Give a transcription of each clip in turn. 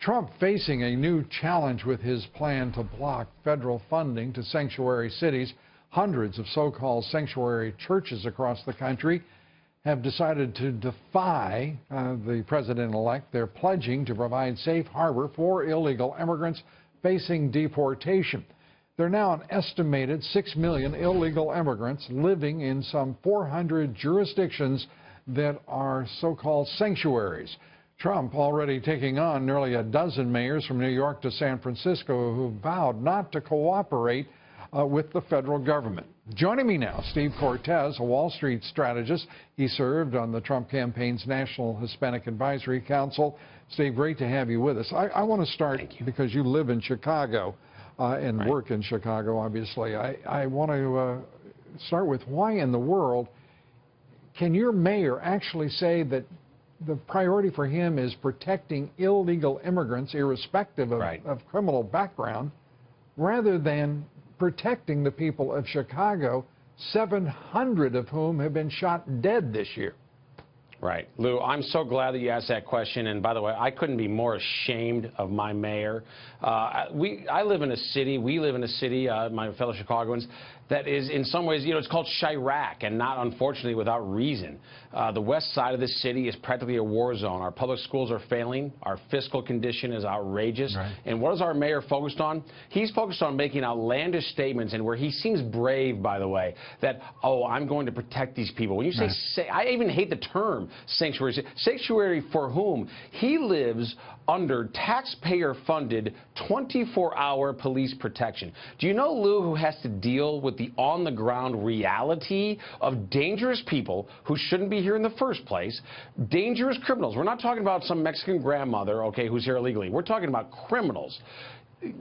Trump facing a new challenge with his plan to block federal funding to sanctuary cities. Hundreds of so-called sanctuary churches across the country have decided to defy the president-elect. They're pledging to provide safe harbor for illegal immigrants facing deportation. There are now an estimated 6 million illegal immigrants living in some 400 jurisdictions that are so-called sanctuaries. Trump already taking on nearly a dozen mayors from New York to San Francisco who vowed not to cooperate with the federal government. Joining me now, Steve Cortes, a Wall Street strategist. He served on the Trump campaign's National Hispanic Advisory Council. Steve, great to have you with us. I want to start because you live in Chicago and work in Chicago, obviously. I want to start with why in the world can your mayor actually say that the priority for him is protecting illegal immigrants, irrespective of criminal background, rather than protecting the people of Chicago, 700 of whom have been shot dead this year? Right. Lou, I'm so glad that you asked that question. And by the way, I couldn't be more ashamed of my mayor. I live in a city, we live in a city, my fellow Chicagoans, that is in some ways, it's called Chirac, and not unfortunately without reason. The west side of the city is practically a war zone. Our public schools are failing. Our fiscal condition is outrageous. And what is our mayor focused on? He's focused on making outlandish statements, and where he seems brave, by the way, that, oh, I'm going to protect these people. When you say, I even hate the term sanctuary. Sanctuary for whom? He lives under taxpayer-funded 24-hour police protection. Do you know, Lou, who has to deal with the on-the-ground reality of dangerous people who shouldn't be here in the first place, dangerous criminals? We're not talking about some Mexican grandmother, okay, who's here illegally. We're talking about criminals.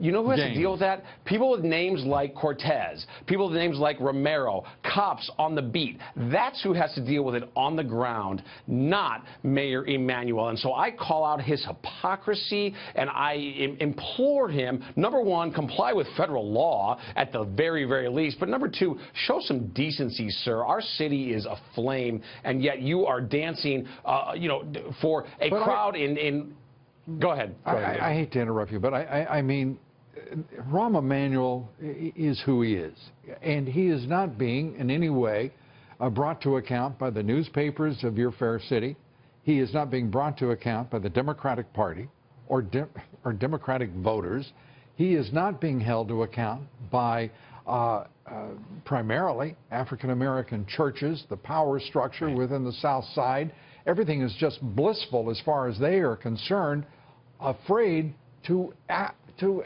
You know who has to deal with that? People with names like Cortez, people with names like Romero, cops on the beat. That's who has to deal with it on the ground, not Mayor Emanuel. And so I call out his hypocrisy, and I implore him, number one, comply with federal law at the very, very least. But number two, show some decency, sir. Our city is aflame, and yet you are dancing, for a crowd in Go ahead. I hate to interrupt you, but I mean, Rahm Emanuel is who he is, and he is not being in any way brought to account by the newspapers of your fair city. He is not being brought to account by the Democratic Party or Democratic voters. He is not being held to account by primarily African-American churches, the power structure within the South Side. Everything is just blissful as far as they are concerned, afraid to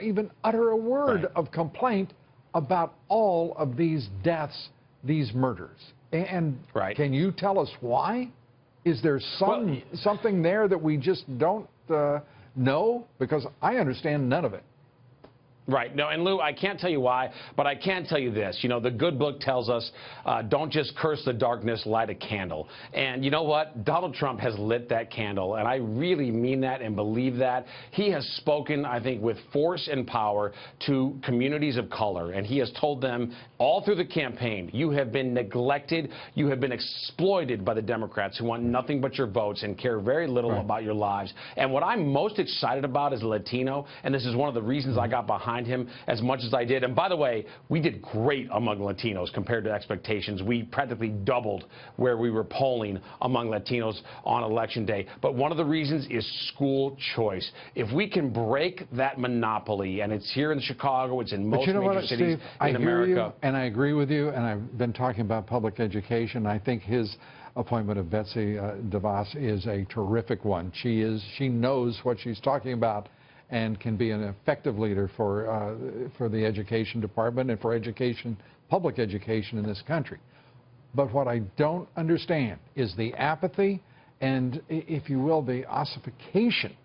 even utter a word of complaint about all of these deaths, these murders. And can you tell us why? Is there something there that we just don't know? Because I understand none of it. Right. No, and Lou, I can't tell you why, but I can tell you this. The good book tells us don't just curse the darkness, light a candle. And you know what? Donald Trump has lit that candle, and I really mean that and believe that. He has spoken, I think, with force and power to communities of color, and he has told them all through the campaign, you have been neglected, you have been exploited by the Democrats who want nothing but your votes and care very little about your lives. And what I'm most excited about as a Latino, and this is one of the reasons I got behind him as much as I did. And by the way, we did great among Latinos compared to expectations. We practically doubled where we were polling among Latinos on Election Day. But one of the reasons is school choice. If we can break that monopoly, and it's here in Chicago, it's in most major cities in America. And I agree with you, and I've been talking about public education. I think his appointment of Betsy DeVos is a terrific one. She knows what she's talking about and can be an effective leader for the education department and for education, public education in this country. But what I don't understand is the apathy and, if you will, the ossification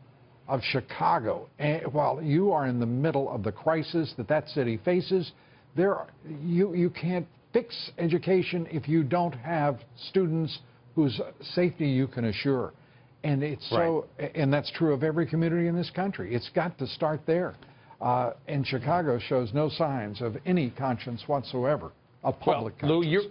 of Chicago. And while you are in the middle of the crisis that city faces, you can't fix education if you don't have students whose safety you can assure. And it's and that's true of every community in this country. It's got to start there. And Chicago shows no signs of any conscience whatsoever of public conscience.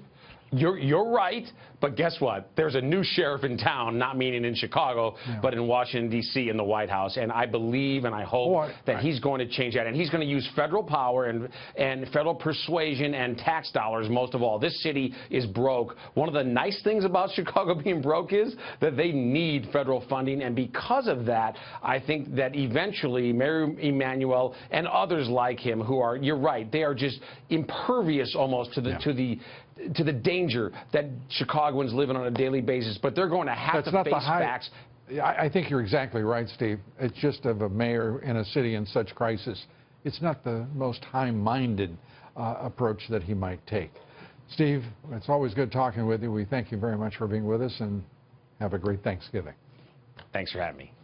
You're right, but guess what? There's a new sheriff in town, not meaning in Chicago, but in Washington, D.C. in the White House. And I believe and I hope that he's going to change that. And he's going to use federal power and federal persuasion and tax dollars most of all. This city is broke. One of the nice things about Chicago being broke is that they need federal funding. And because of that, I think that eventually Mayor Emanuel and others like him who are, you're right, they are just impervious almost to the danger that Chicagoans live in on a daily basis, but they're going to have to face facts. I think you're exactly right, Steve. It's just of a mayor in a city in such crisis. It's not the most high-minded approach that he might take. Steve, it's always good talking with you. We thank you very much for being with us, and have a great Thanksgiving. Thanks for having me.